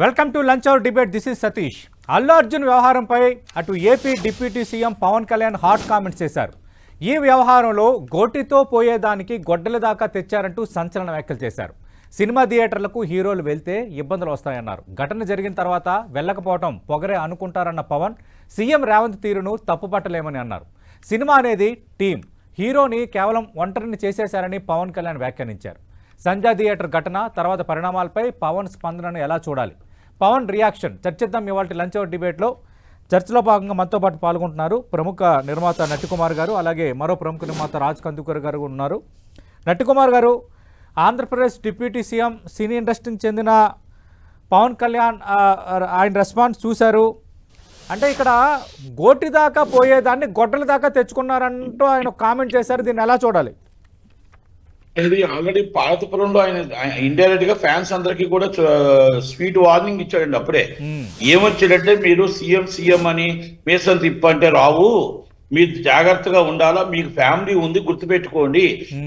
Welcome to lunch hour debate. This is Satish. Allu Arjun వ్యవహారంపై అటు AP deputy CM Pawan Kalyan hot comments చేశారు. ఈ వ్యవహారంలో గోటితో పోయేదానికి గొడ్డల దాకా తెచ్చారంటూ సంచలన వ్యాఖ్యలు చేశారు. సినిమా థియేటర్లకు హీరోలు వెళ్తే ఇబ్బందులు వస్తాయన్నారు. ఘటన జరిగిన తర్వాత వెళ్ళకపోవటం పొగరే అనుకుంటారన్న పవన్ సీఎం రేవంత్ తీరును తప్పుపట్టలేమని అన్నారు. సినిమా అనేది టీం, హీరోని కేవలం ఒంటరిని చేసేశారని పవన్ కళ్యాణ్ వ్యాఖ్యానించారు. సంజయ్ థియేటర్ ఘటన తర్వాత పరిణామాలపై పవన్ స్పందనను ఎలా చూడాలి, పవన్ రియాక్షన్ చర్చిద్దాం ఇవాళ లంచ్ అవర్ డిబేట్లో. చర్చలో భాగంగా మనతో పాటు పాల్గొంటున్నారు ప్రముఖ నిర్మాత నట్టికుమార్ గారు, అలాగే మరో ప్రముఖ నిర్మాత రాజ్ కందుకూర్ గారు ఉన్నారు. నట్టికుమార్ గారు, ఆంధ్రప్రదేశ్ డిప్యూటీ సీఎం, సినీ ఇండస్ట్రీకి చెందిన పవన్ కళ్యాణ్ ఆయన రెస్పాన్స్ చూశారు. అంటే ఇక్కడ గోటి దాకా పోయేదాన్ని గొడ్డల దాకా తెచ్చుకున్నారంటూ ఆయన కామెంట్ చేశారు. దీన్ని ఎలా చూడాలి? ఇది ఆల్రెడీ పార్వతీపురంలో ఆయన ఇండైరెక్ట్ గా ఫ్యాన్స్ అందరికి కూడా స్వీట్ వార్నింగ్ ఇచ్చాడండి. అప్పుడే ఏమొచ్చాడంటే, మీరు సీఎం అని మీసం తిప్పంటే రావు, మీరు జాగ్రత్తగా ఉండాలా, మీకు ఫ్యామిలీ ఉంది గుర్తుపెట్టుకోండి,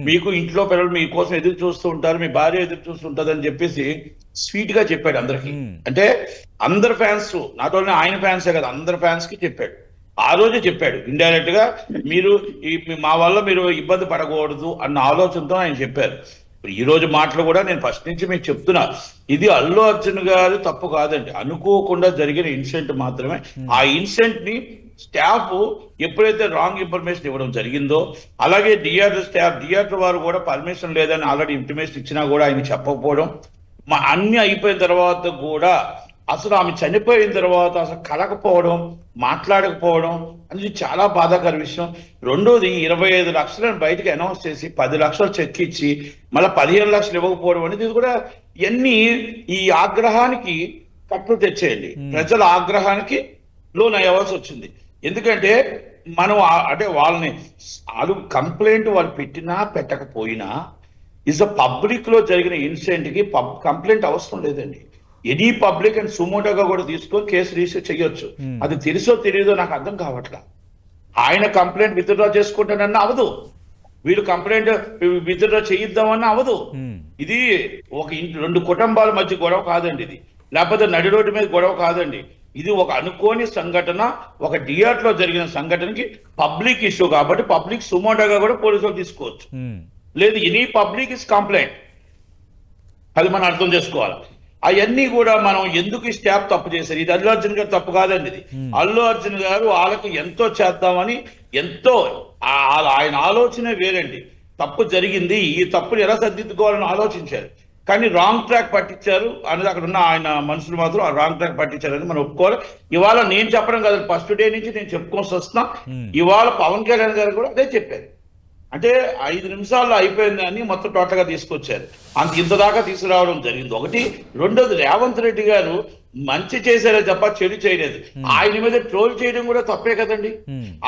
మీకు ఇంట్లో పిల్లలు మీకోసం ఎదురు చూస్తూ ఉంటారు, మీ భార్య ఎదురు చూస్తుంటది అని చెప్పేసి స్వీట్ గా చెప్పాడు అందరికి. అంటే అందరు ఫ్యాన్స్, నాట్ ఓన్లీ ఆయన ఫ్యాన్సే కదా, అందరు ఫ్యాన్స్ కి చెప్పాడు. ఆ రోజే చెప్పాడు ఇండైరెక్ట్ గా, మీరు మా వల్ల మీరు ఇబ్బంది పడకూడదు అన్న ఆలోచనతో ఆయన చెప్పారు. ఈ రోజు మాటలు కూడా నేను ఫస్ట్ నుంచి మీకు చెప్తున్నా, ఇది అల్లు అర్జున్ గారు తప్పు కాదండి, అనుకోకుండా జరిగిన ఇన్సిడెంట్ మాత్రమే. ఆ ఇన్సిడెంట్ ని స్టాఫ్ ఎప్పుడైతే రాంగ్ ఇన్ఫర్మేషన్ ఇవ్వడం జరిగిందో, అలాగే థియేటర్ వారు కూడా పర్మిషన్ లేదని ఆల్రెడీ ఇంటిమేషన్ ఇచ్చినా కూడా ఆయన చెప్పకపోవడం, అన్ని అయిపోయిన తర్వాత కూడా అసలు ఆమె చనిపోయిన తర్వాత అసలు కలకపోవడం, మాట్లాడకపోవడం అనేది చాలా బాధాకర విషయం. రెండోది, 25 లక్షలను బయటకు అనౌన్స్ చేసి 10 లక్షలు చెక్ ఇచ్చి మళ్ళీ 15 లక్షలు ఇవ్వకపోవడం అనేది కూడా ఇవన్నీ ఈ ఆగ్రహానికి కట్లు తెచ్చేయండి. ప్రజల ఆగ్రహానికి లోనయ్యవలసి వచ్చింది. ఎందుకంటే మనం అంటే వాళ్ళని కంప్లైంట్ వాళ్ళు పెట్టినా పెట్టకపోయినా ఇస్ పబ్లిక్ లో జరిగిన ఇన్సిడెంట్ కి కంప్లైంట్ అవసరం లేదండి. ఎనీ పబ్లిక్ అండ్ సుమోటోగా కూడా తీసుకొని కేసు రిజిస్టర్ చేయొచ్చు. అది తెలుసో తెలియదో నాకు అర్థం కావట్లా. ఆయన కంప్లైంట్ విత్డ్రా చేసుకుంటానన్నా అవదు, వీళ్ళు కంప్లైంట్ విత్డ్రా చేయిద్దామన్నా అవదు. ఇది ఒక రెండు కుటుంబాల మధ్య గొడవ కాదండి, ఇది లేకపోతే నడి రోడ్డు మీద గొడవ కాదండి. ఇది ఒక అనుకోని సంఘటన, ఒక థియేటర్ లో జరిగిన సంఘటనకి పబ్లిక్ ఇష్యూ కాబట్టి పబ్లిక్ సుమోటోగా కూడా పోలీసులు తీసుకోవచ్చు. లేదు, ఎనీ పబ్లిక్ ఇస్ కంప్లైంట్, అది మనం అర్థం చేసుకోవాలి. అవన్నీ కూడా మనం ఎందుకు ఈ స్టాఫ్ తప్పు చేశారు, ఇది అల్లు అర్జున్ గారు తప్పు కాదండి. ఇది అల్లు అర్జున్ గారు వాళ్ళకి ఎంతో చేద్దామని ఎంతో ఆయన ఆలోచన వేరండి. తప్పు జరిగింది, ఈ తప్పుని ఎలా సర్దిద్దుకోవాలని ఆలోచించారు, కానీ రాంగ్ ట్రాక్ పట్టించారు అనేది అక్కడ ఉన్న ఆయన మనుషులు మాత్రం ఆ రాంగ్ ట్రాక్ పట్టించారని మనం ఒప్పుకోవాలి. ఇవాళ నేను చెప్పడం కాదు, ఫస్ట్ డే నుంచి నేను చెప్పుకోవాల్సి వస్తున్నా. ఇవాళ పవన్ కళ్యాణ్ గారు కూడా అదే చెప్పారు. అంటే 5 నిమిషాల్లో అయిపోయింది అని మొత్తం టోటల్ గా తీసుకొచ్చారు. ఇంత దాకా తీసుకురావడం జరిగింది ఒకటి. రెండోది, రేవంత్ రెడ్డి గారు మంచి చేశారే తప్ప చెడు చేయలేదు. ఆయన మీద ట్రోల్ చేయడం కూడా తప్పే కదండి.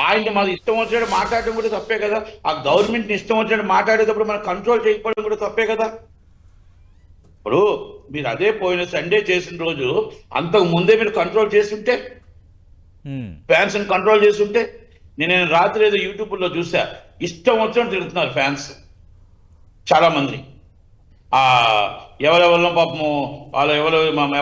ఆయన మన ఇష్టం వచ్చినట్టు మాట్లాడడం కూడా తప్పే కదా. ఆ గవర్నమెంట్ ని ఇష్టం వచ్చినట్టు మాట్లాడేటప్పుడు మనం కంట్రోల్ చేయకపోవడం కూడా తప్పే కదా. ఇప్పుడు మీరు అదే పోయిన సండే చేసిన రోజు అంతకు ముందే మీరు కంట్రోల్ చేస్తుంటే, ఫ్యాన్స్ ని కంట్రోల్ చేస్తుంటే, నేను రాత్రి ఏదో యూట్యూబ్ లో చూసా, ఇష్టం వచ్చినట్టు తిడుతున్నారు ఫ్యాన్స్ చాలా మంది. ఎవరెవరిలో పాపము వాళ్ళు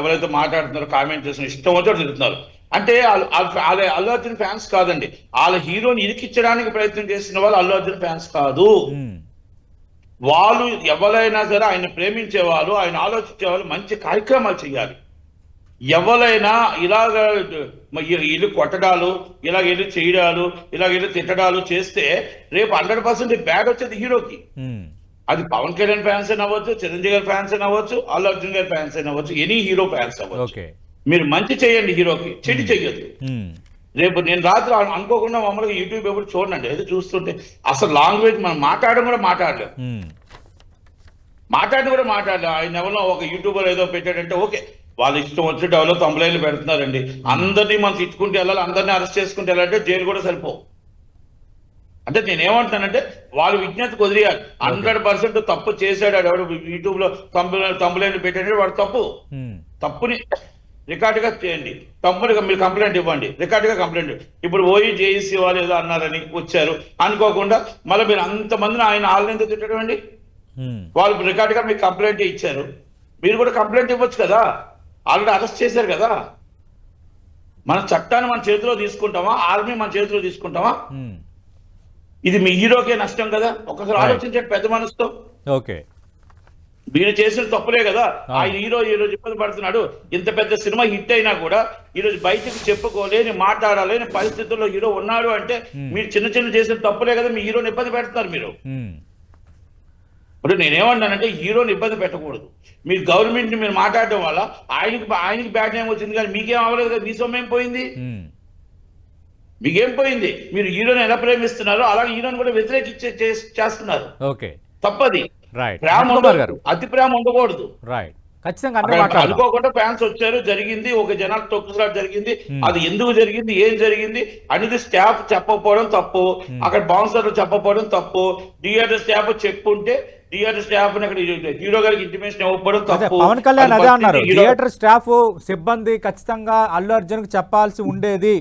ఎవరైతే మాట్లాడుతున్నారో కామెంట్ చేసిన ఇష్టం వచ్చినట్టు తిడుతున్నారు. అంటే అల్లు అర్జున్ ఫ్యాన్స్ కాదండి, వాళ్ళ హీరోని ఇరికిచ్చడానికి ప్రయత్నం చేసిన వాళ్ళు అల్లు అర్జున్ ఫ్యాన్స్ కాదు. వాళ్ళు ఎవరైనా సరే ఆయన ప్రేమించే వాళ్ళు, ఆయన ఆలోచించే వాళ్ళు మంచి కార్యక్రమాలు చేయాలి. ఎవరైనా ఇలాగ ఇల్లు కొట్టడాలు, ఇలాగ ఇల్లు చేయడాలు, ఇలాగ ఇల్లు తిట్టడాలు చేస్తే రేపు 100% బ్యాడ్ వచ్చేది హీరోకి. అది పవన్ కళ్యాణ్ ఫ్యాన్స్ అయినా అవ్వచ్చు, చిరంజీవి గారి ఫ్యాన్స్ అయినా అవ్వచ్చు, అల్లు అర్జున్ గారి ఫ్యాన్స్ అయినా అవ్వచ్చు, ఎనీ హీరో ఫ్యాన్స్ అవ్వచ్చు. మీరు మంచి చేయండి హీరోకి, చెడు చెయ్యొద్దు. రేపు నేను రాత్రి అనుకోకుండా మామూలుగా యూట్యూబ్ ఎప్పుడు చూడండి, ఏదో చూస్తుంటే అసలు లాంగ్వేజ్ మనం మాట్లాడడం కూడా మాట్లాడలేదు. ఆయన ఎవరో ఒక యూట్యూబర్ ఏదో పెట్టాడంటే ఓకే, వాళ్ళు ఇష్టం వచ్చి ఎవరో తమ్ములైన్లు పెడుతున్నారండి. అందరినీ మనం తిట్టుకుంటూ వెళ్ళాలి, అందరినీ అరెస్ట్ చేసుకుంటూ వెళ్ళాలంటే జైలు కూడా సరిపోవు. నేనేమంటున్నానంటే వాళ్ళు విజ్ఞతకు వదిలేయాలి. 100% తప్పు చేశాడు ఎవడు యూట్యూబ్ లో తమ్ములైన్లు పెట్టాడు, వాడు తప్పుని రికార్డుగా చేయండి, తమ్ముడిగా మీరు కంప్లైంట్ ఇవ్వండి, రికార్డుగా కంప్లైంట్. ఇప్పుడు జేఈసీ వాళ్ళు ఏదో అన్నారని వచ్చారు అనుకోకుండా మళ్ళీ మీరు అంతమందిని ఆయన ఆల్రెందుకు తిట్టడం అండి. వాళ్ళు రికార్డుగా మీకు కంప్లైంట్ ఇచ్చారు, మీరు కూడా కంప్లైంట్ ఇవ్వచ్చు కదా. ఆల్రెడీ అరెస్ట్ చేశారు కదా. మన చట్టాన్ని మన చేతిలో తీసుకుంటామా, ఆర్మీ మన చేతిలో తీసుకుంటామా? ఇది మీ హీరోకే నష్టం కదా. ఒకసారి ఆలోచించండి పెద్ద మనసుతో. ఓకే, వీళ్ళు చేసిన తప్పులే కదా. ఆ హీరో ఈ రోజు ఇబ్బంది పడుతున్నాడు. ఇంత పెద్ద సినిమా హిట్ అయినా కూడా ఈ రోజు బయటకు చెప్పుకోలేని, మాట్లాడాలేని పరిస్థితుల్లో హీరో ఉన్నాడు అంటే మీరు చిన్న చిన్న చేసిన తప్పులే కదా మీ హీరోని ఇబ్బంది పెడుతున్నారు మీరు. ఇప్పుడు నేనేమన్నానంటే హీరోని ఇబ్బంది పెట్టకూడదు. మీరు గవర్నమెంట్ ని మీరు మాట్లాడటం వల్ల ఆయనకి బ్యాడ్ నేమ్ వచ్చింది, కానీ మీకేం అవ్వలేదు కదా. మీ సొమ్మేం పోయింది? మీకేం పోయింది? మీరు హీరోని ఎలా ప్రేమిస్తున్నారో అలాగే హీరోని కూడా వ్యతిరేకించే చేస్తున్నారు. ఓకే, తప్పది. రైట్, ప్రేమ ఉండదు, అతి ప్రేమ ఉండకూడదు. రైట్, ఖచ్చితంగా అనుకోకుండా ఫ్యాన్స్ వచ్చారు, జరిగింది, ఒక జనాలు తొక్కుసలాట జరిగింది. అది ఎందుకు జరిగింది, ఏం జరిగింది అనేది స్టాఫ్ చెప్పకపోవడం తప్పు, అక్కడ బౌన్సర్లు చెప్పకపోవడం తప్పు, థియేటర్ స్టాఫ్ చెప్పుంటే థియేటర్ స్టాఫ్ అక్కడ హీరో గారికి ఇంటిమేషన్ ఇవ్వకపోవడం తప్పు. పవన్ కళ్యాణ్ అదే అన్నారు, థియేటర్ స్టాఫ్ సిబ్బంది ఖచ్చితంగా అల్లు అర్జున్ కి చెప్పాల్సి ఉండేది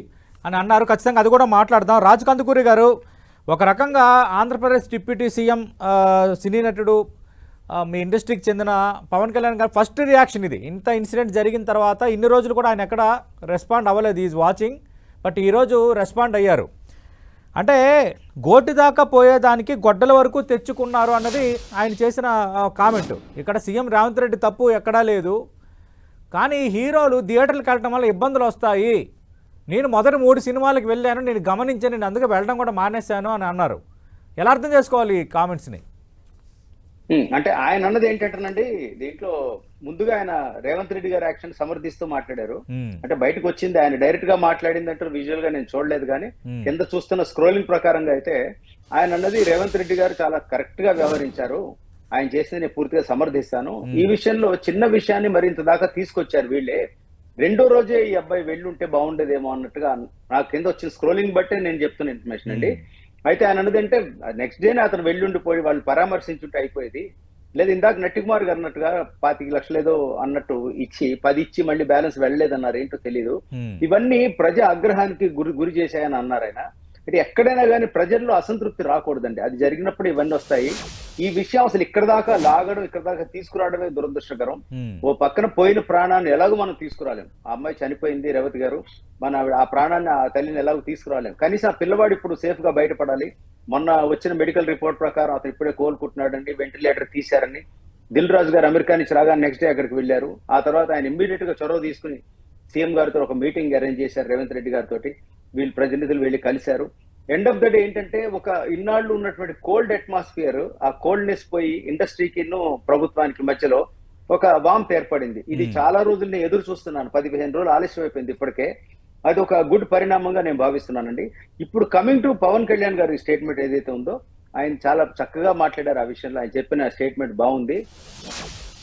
అని అన్నారు. ఖచ్చితంగా అది కూడా మాట్లాడదాం. రాజ్ కందుకూరి గారు, ఒక రకంగా ఆంధ్రప్రదేశ్ డిప్యూటీ సీఎం సినీ నటుడు మీ ఇండస్ట్రీకి చెందిన పవన్ కళ్యాణ్ గారు ఫస్ట్ రియాక్షన్ ఇది. ఇంత ఇన్సిడెంట్ జరిగిన తర్వాత ఇన్ని రోజులు కూడా ఆయన ఎక్కడ రెస్పాండ్ అవ్వలేదు, ఈజ్ వాచింగ్. బట్ ఈరోజు రెస్పాండ్ అయ్యారు. అంటే గోటి దాకా పోయేదానికి గొడ్డల వరకు తెచ్చుకున్నారు అన్నది ఆయన చేసిన కామెంట్. ఇక్కడ సీఎం రేవంత్ రెడ్డి తప్పు ఎక్కడా లేదు, కానీ హీరోలు థియేటర్లకు వెళ్ళడం వల్ల ఇబ్బందులు వస్తాయి. నేను మొదటి 3 సినిమాలకు వెళ్ళాను, నేను గమనించాను, నేను అందుకే వెళ్ళడం కూడా మానేశాను అని అన్నారు. ఎలా అర్థం చేసుకోవాలి ఈ కామెంట్స్ని? అంటే ఆయన అన్నది ఏంటంటేనండి, దీంట్లో ముందుగా ఆయన రేవంత్ రెడ్డి గారి యాక్షన్ సమర్థిస్తూ మాట్లాడారు. అంటే బయటకు వచ్చింది ఆయన డైరెక్ట్ గా మాట్లాడిందంటే విజువల్ గా నేను చూడలేదు, కానీ కింద చూస్తున్న స్క్రోలింగ్ ప్రకారంగా అయితే ఆయన అన్నది రేవంత్ రెడ్డి గారు చాలా కరెక్ట్ గా వ్యవహరించారు, ఆయన చేసింది నేను పూర్తిగా సమర్థిస్తాను. ఈ విషయంలో చిన్న విషయాన్ని మరింత దాకా తీసుకొచ్చారు వీళ్ళే. రెండో రోజే ఈ అబ్బాయి వెళ్ళుంటే బాగుండేదేమో అన్నట్టుగా నాకు కింద వచ్చిన స్క్రోలింగ్ బట్టే నేను చెప్తున్న ఇన్ఫర్మేషన్ అండి. అయితే ఆయన అన్నదంటే నెక్స్ట్ డేనే అతను వెళ్ళుండిపోయి వాళ్ళు పరామర్శించుంటే అయిపోయేది. లేదు ఇందాక నట్టికుమార్ గారు అన్నట్టుగా 25 లక్షలు ఏదో అన్నట్టు ఇచ్చి 10 ఇచ్చి మళ్ళీ బ్యాలెన్స్ వెళ్ళలేదన్నారు, ఏంటో తెలియదు. ఇవన్నీ ప్రజా ఆగ్రహానికి గురి చేశాయని అన్నారు ఆయన. అంటే ఎక్కడైనా కానీ ప్రజల్లో అసంతృప్తి రాకూడదండి, అది జరిగినప్పుడు ఇవన్నీ వస్తాయి. ఈ విషయం అసలు ఇక్కడ దాకా లాగడం, ఇక్కడ దాకా తీసుకురావడమే దురదృష్టకరం. ఓ పక్కన పోయిన ప్రాణాన్ని ఎలాగో మనం తీసుకురాలేం. ఆ అమ్మాయి చనిపోయింది రేవతి గారు, మన ఆ ప్రాణాన్ని ఆ తల్లిని ఎలాగో తీసుకురాలేం. కనీసం ఆ పిల్లవాడు ఇప్పుడు సేఫ్ గా బయటపడాలి. మొన్న వచ్చిన మెడికల్ రిపోర్ట్ ప్రకారం అతను ఇప్పుడే కోలుకుంటున్నాడండి, వెంటిలేటర్ తీశారని. దిల్ రాజు గారు అమెరికా నుంచి రాగా నెక్స్ట్ డే అక్కడికి వెళ్ళారు. ఆ తర్వాత ఆయన ఇమ్మీడియట్ గా చొరవ తీసుకుని సీఎం గారితో ఒక మీటింగ్ అరేంజ్ చేశారు రేవంత్ రెడ్డి గారితో. వీళ్ళు ప్రతినిధులు వెళ్ళి కలిశారు. ఎండ్ ఆఫ్ ద డే ఏంటంటే ఒక ఇన్నాళ్ళు ఉన్నటువంటి కోల్డ్ అట్మాస్ఫియర్, ఆ కోల్డ్నెస్ పోయి ఇండస్ట్రీకి ప్రభుత్వానికి మధ్యలో ఒక వామ్త్ ఏర్పడింది. ఇది చాలా రోజులు నేను ఎదురు చూస్తున్నాను, 10-15 రోజులు ఆలస్యం అయిపోయింది ఇప్పటికే. అది ఒక గుడ్ పరిణామంగా నేను భావిస్తున్నానండి. ఇప్పుడు కమింగ్ టు పవన్ కళ్యాణ్ గారి స్టేట్మెంట్ ఏదైతే ఉందో, ఆయన చాలా చక్కగా మాట్లాడారు ఆ విషయంలో. ఆయన చెప్పిన స్టేట్మెంట్ బాగుంది.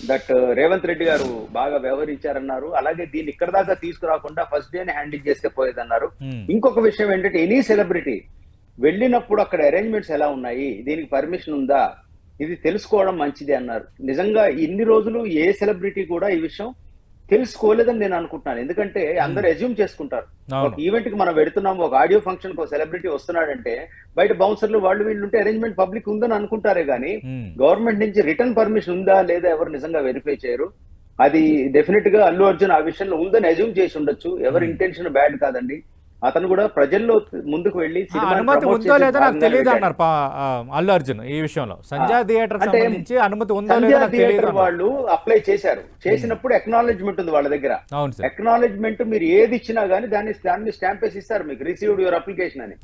దట్ రేవంత్ రెడ్డి గారు బాగా వ్యవహరించారన్నారు. అలాగే దీన్ని ఇక్కడ దాకా తీసుకురాకుండా ఫస్ట్ డేనే హ్యాండిల్ చేస్తే పోయేదన్నారు. ఇంకొక విషయం ఏంటంటే ఎనీ సెలబ్రిటీ వెళ్ళినప్పుడు అక్కడ అరేంజ్మెంట్స్ ఎలా ఉన్నాయి, దీనికి పర్మిషన్ ఉందా, ఇది తెలుసుకోవడం మంచిది అన్నారు. నిజంగా ఇన్ని రోజులు ఏ సెలబ్రిటీ కూడా ఈ విషయం తెలుసుకోలేదని నేను అనుకుంటున్నాను. ఎందుకంటే అందరు అజ్యూమ్ చేసుకుంటారు. ఒక ఈవెంట్ కి మనం వెడుతున్నాము, ఒక ఆడియో ఫంక్షన్ కు సెలబ్రిటీ వస్తున్నాడంటే బయట బౌన్సర్లు వాళ్ళు వీళ్ళు ఉంటే అరేంజ్మెంట్ పబ్లిక్ ఉందని అనుకుంటారే గానీ గవర్నమెంట్ నుంచి రిటర్న్ పర్మిషన్ ఉందా లేదా ఎవరు నిజంగా వెరిఫై చేయరు. అది డెఫినెట్ గా అల్లు అర్జున్ ఆ విషయంలో ఉందని అజ్యూమ్ చేసి ఉండొచ్చు. ఎవరి ఇంటెన్షన్ బ్యాడ్ కాదండి. అతను కూడా ప్రజల్లో ముందుకు వెళ్ళి అనుమతి ఉందో లేదో నాకు తెలియదు అన్నారు అల్లు అర్జున్ ఈ విషయంలో. సంజయ్ థియేటర్ సంబంధించి అనుమతి ఉందో లేదో నాకు తెలియదు. వాళ్ళు అప్లై చేశారు, చేసినప్పుడు అక్నాలెడ్జ్మెంట్ ఉంది వాళ్ళ దగ్గర. అక్నాలెడ్జ్మెంట్ మీరు ఏది ఇచ్చినా గానీ దాన్ని స్టాంప్ వేసి ఇస్తారు మీకు, రిసీవ్డ్ యువర్ అప్లికేషన్ అని.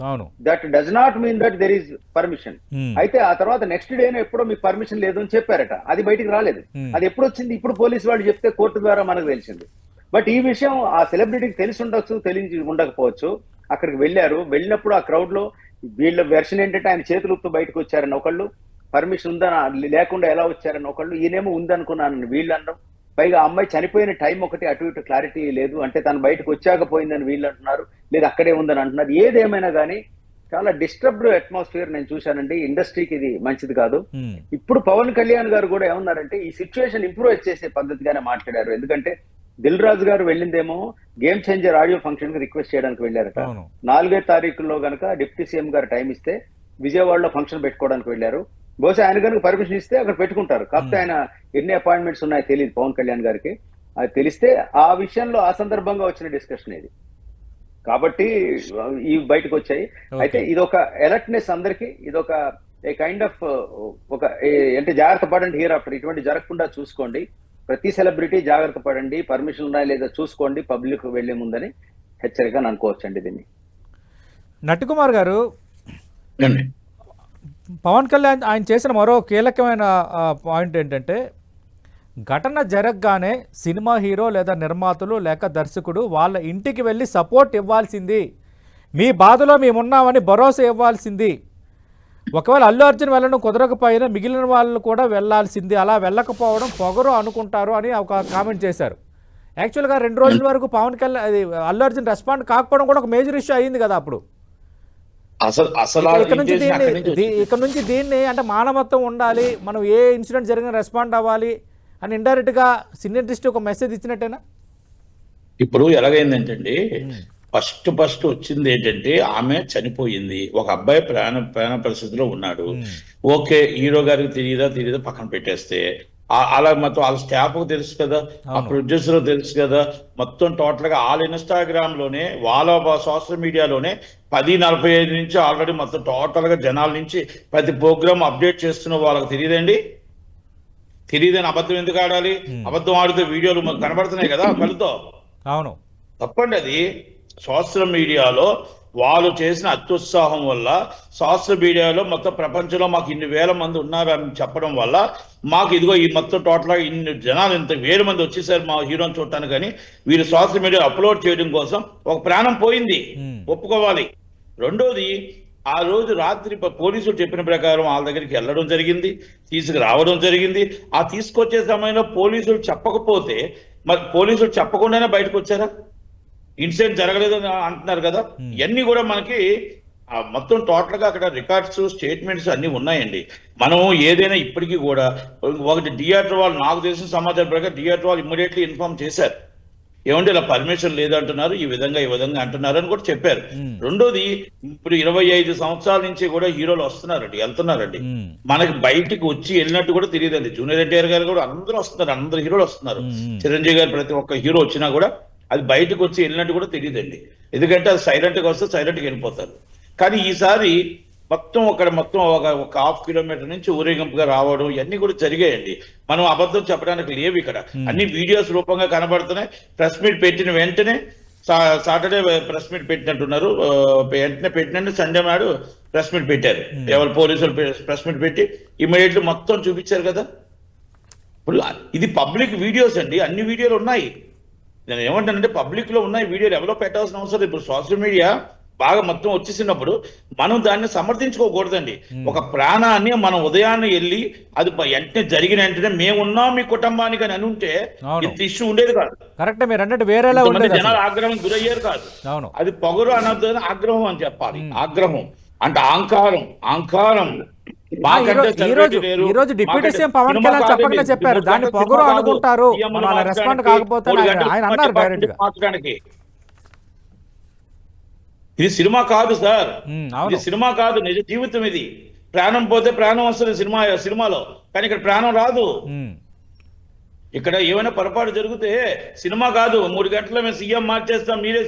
That does not mean that there is permission. అయితే ఆ తర్వాత నెక్స్ట్ డేనే ఎప్పుడో మీకు పర్మిషన్ లేదు అని చెప్పారట, అది బయటికి రాలేదు. అది ఎప్పుడు వచ్చింది, ఇప్పుడు పోలీసు వాళ్ళు చెప్తే కోర్టు ద్వారా మనకు తెలిసింది. బట్ ఈ విషయం ఆ సెలబ్రిటీకి తెలిసి ఉండొచ్చు, తెలిసి ఉండకపోవచ్చు. అక్కడికి వెళ్ళారు, వెళ్ళినప్పుడు ఆ క్రౌడ్ లో వీళ్ళ వెర్షన్ ఏంటంటే ఆయన చేతులు ఉప్పు బయటకు వచ్చారని ఒకళ్ళు, పర్మిషన్ ఉందని లేకుండా ఎలా వచ్చారని ఒకళ్ళు, ఈయనేమో ఉందనుకున్నానని వీళ్ళు అనడం. పైగా అమ్మాయి చనిపోయిన టైం ఒకటి అటు ఇటు క్లారిటీ లేదు, అంటే తను బయటకు వచ్చాక పోయిందని వీళ్ళు అంటున్నారు, లేదు అక్కడే ఉందని అంటున్నారు. ఏదేమైనా కానీ చాలా డిస్టర్బ్డ్ అట్మాస్ఫియర్ నేను చూశానండి. ఇండస్ట్రీకి ఇది మంచిది కాదు. ఇప్పుడు పవన్ కళ్యాణ్ గారు కూడా ఏమన్నారంటే ఈ సిచ్యువేషన్ ఇంప్రూవ్ చేసే పద్ధతిగానే మాట్లాడారు. ఎందుకంటే దిల్ రాజు గారు వెళ్ళిందేమో గేమ్ చేంజర్ ఆడియో ఫంక్షన్ కి రిక్వెస్ట్ చేయడానికి వెళ్ళారట. 4వ తారీఖులో గనక డిప్యూటీ సీఎం గారు టైం ఇస్తే విజయవాడలో ఫంక్షన్ పెట్టుకోవడానికి వెళ్ళారు. బహుశా ఆయన కనుక పర్మిషన్ ఇస్తే అక్కడ పెట్టుకుంటారు. కాకపోతే ఆయన ఎన్ని అపాయింట్మెంట్స్ ఉన్నాయో తెలియదు పవన్ కళ్యాణ్ గారికి. అది తెలిస్తే ఆ విషయంలో ఆ సందర్భంగా వచ్చిన డిస్కషన్ ఇది కాబట్టి ఇవి బయటకు వచ్చాయి. అయితే ఇదొక అలర్ట్నెస్ అందరికి, ఇదొక ఏ కైండ్ ఆఫ్ ఒక అంటే జాగ్రత్త పడండి హియర్ ఆఫ్టర్, ఇటువంటి జరగకుండా చూసుకోండి, ప్రతి సెలబ్రిటీ జాగ్రత్త పడండి, పర్మిషన్ ఉన్నాయా లేదా చూసుకోండి పబ్లిక్ వెళ్లే ముందని హెచ్చరిక అనుకోవచ్చండి దీన్ని. నట్టికుమార్ గారు, పవన్ కళ్యాణ్ ఆయన చేసిన మరో కీలకమైన పాయింట్ ఏంటంటే, ఘటన జరగగానే సినిమా హీరో లేదా నిర్మాతలు లేక దర్శకుడు వాళ్ళ ఇంటికి వెళ్ళి సపోర్ట్ ఇవ్వాల్సింది, మీ బాధలో మేమున్నామని భరోసా ఇవ్వాల్సింది, ఒకవేళ అల్లు అర్జున్ వెళ్ళడం కుదరకపోయినా మిగిలిన వాళ్ళు కూడా వెళ్ళాల్సింది, అలా వెళ్ళకపోవడం పొగరు అనుకుంటారు అని ఒక కామెంట్ చేశారు. యాక్చువల్గా 2 రోజుల వరకు పవన్ కళ్యాణ్ అది అల్లు అర్జున్ రెస్పాండ్ కాకపోవడం కూడా ఒక మేజర్ ఇష్యూ అయ్యింది కదా అప్పుడు. ఇక్కడ నుంచి దీన్ని అంటే మానవత్వం ఉండాలి, మనం ఏ ఇన్సిడెంట్ జరిగినా రెస్పాండ్ అవ్వాలి అని ఇండైరెక్ట్ గా సినీ ఇండస్ట్రీ ఒక మెసేజ్ ఇచ్చినట్టేనా? ఇప్పుడు ఎలాగైందంటే ఫస్ట్ వచ్చింది ఏంటంటే ఆమె చనిపోయింది, ఒక అబ్బాయి ప్రాణ పరిస్థితిలో ఉన్నాడు. ఓకే, హీరో గారికి తెలియదా పక్కన పెట్టేస్తే, అలా మొత్తం వాళ్ళ స్టాఫ్ తెలుసు కదా, ఆ ప్రొడ్యూసర్ తెలుసు కదా, మొత్తం టోటల్ గా వాళ్ళ ఇన్స్టాగ్రామ్ లోనే వాళ్ళ సోషల్ మీడియాలోనే 10:45 నుంచి ఆల్రెడీ మొత్తం టోటల్ గా జనాల నుంచి ప్రతి ప్రోగ్రామ్ అప్డేట్ చేస్తున్న వాళ్ళకి తెలియదండి. తెలియదని అబద్ధం ఎందుకు ఆడాలి? అబద్ధం ఆడితే వీడియోలు కనబడుతున్నాయి కదా కళ్ళతో. అవును, తప్పండి అది. సోషల్ మీడియాలో వాళ్ళు చేసిన అత్యుత్సాహం వల్ల, సోషల్ మీడియాలో మొత్తం ప్రపంచంలో మాకు ఇన్ని వేల మంది ఉన్నారని చెప్పడం వల్ల మాకు ఇదిగో ఈ మొత్తం టోటల్గా ఇన్ని జనాలు ఇంత వేల మంది వచ్చేసారు మా హీరోని చూడటానికి, కానీ వీళ్ళు సోషల్ మీడియా అప్లోడ్ చేయడం కోసం ఒక ప్రాణం పోయింది, ఒప్పుకోవాలి. రెండోది, ఆ రోజు రాత్రి పోలీసులు చెప్పిన ప్రకారం వాళ్ళ దగ్గరికి వెళ్ళడం జరిగింది, తీసుకురావడం జరిగింది. ఆ తీసుకొచ్చే సమయంలో పోలీసులు చెప్పకపోతే మరి పోలీసులు చెప్పకుండానే బయటకు వచ్చారా? ఇన్సిడెంట్ జరగలేదు అంటున్నారు కదా. ఇవన్నీ కూడా మనకి మొత్తం టోటల్ గా అక్కడ రికార్డ్స్ స్టేట్మెంట్స్ అన్ని ఉన్నాయండి. మనం ఏదైనా ఇప్పటికీ కూడా ఒకటి థియేటర్ వాళ్ళు, నాకు తెలిసిన సమాచారం ప్రకారం థియేటర్ వాళ్ళు ఇమ్మీడియట్లీ ఇన్ఫార్మ్ చేశారు, ఏమంటే ఇలా పర్మిషన్ లేదంటున్నారు, ఈ విధంగా అంటున్నారు అని కూడా చెప్పారు. రెండోది, ఇప్పుడు 25 సంవత్సరాల నుంచి కూడా హీరోలు వస్తున్నారండి, వెళ్తున్నారండి, మనకి బయటికి వచ్చి వెళ్ళినట్టు కూడా తెలియదండి. జూనియర్ ఎన్టీఆర్ గారు కూడా అందరూ వస్తున్నారు, అందరు హీరోలు వస్తున్నారు, చిరంజీవి గారు ప్రతి ఒక్క హీరో వచ్చినా కూడా అది బయటకు వచ్చి వెళ్ళినట్టు కూడా తెలియదండి. ఎందుకంటే అది సైలెంట్ గా వస్తే సైలెంట్ గా వెళ్ళిపోతారు. కానీ ఈసారి మొత్తం ఒక 1/2 కిలోమీటర్ నుంచి ఊరేగింపుగా రావడం ఇవన్నీ కూడా జరిగాయండి. మనం అబద్ధం చెప్పడానికి లేవు ఇక్కడ, అన్ని వీడియోస్ రూపంగా కనబడుతున్నాయి. ప్రెస్ మీట్ పెట్టిన వెంటనే సాటర్డే ప్రెస్ మీట్ పెట్టినట్టున్నారు, వెంటనే పెట్టినట్టు సండే నాడు ప్రెస్ మీట్ పెట్టారు. ఎవరు పోలీసులు ప్రెస్ మీట్ పెట్టి ఇమ్మీడియట్లీ మొత్తం చూపించారు కదా. ఇప్పుడు ఇది పబ్లిక్ వీడియోస్ అండి, అన్ని వీడియోలు ఉన్నాయి. నేను ఏమంటానంటే పబ్లిక్ లో ఉన్నాయి వీడియోలు, ఎవరో పెట్టాల్సిన అవసరం. ఇప్పుడు సోషల్ మీడియా బాగా మొత్తం వచ్చేసినప్పుడు మనం దాన్ని సమర్థించుకోకూడదండి. ఒక ప్రాణాన్ని మనం ఉదయాన్నే వెళ్ళి అది వెంటనే జరిగిన వెంటనే మేమున్నాం మీ కుటుంబానికి అని ఉంటే ఇంత ఇష్యూ ఉండేది కాదు. కరెక్ట్, మీరు అన్నట్టు వేరేలా జనాలు ఆగ్రహం గురయ్యారు కాదు. అది పొగరు అనద్దు, ఆగ్రహం అని చెప్పాలి. ఆగ్రహం అంటే అహంకారం. ఈ రోజు డిప్యూటీ సీఎం పవన్ కళ్యాణ్ చెప్పకుండా చెప్పారు, దాన్ని పొగరు అనుకుంటారు, రెస్పాండ్ కాకపోతే ఆయన అన్నారు డైరెక్ట్ గా. ఇది సినిమా కాదు సార్, ఇది సినిమా కాదు, నిజ జీవితం. ఇది ప్రాణం పోతే ప్రాణం వస్తుంది సినిమాలో, కానీ ఇక్కడ ప్రాణం రాదు. ఇక్కడ ఏమైనా పొరపాటు జరిగితే సినిమా కాదు, 3 గంటల్లో మేము సీఎం మార్చేస్తాం, మీరే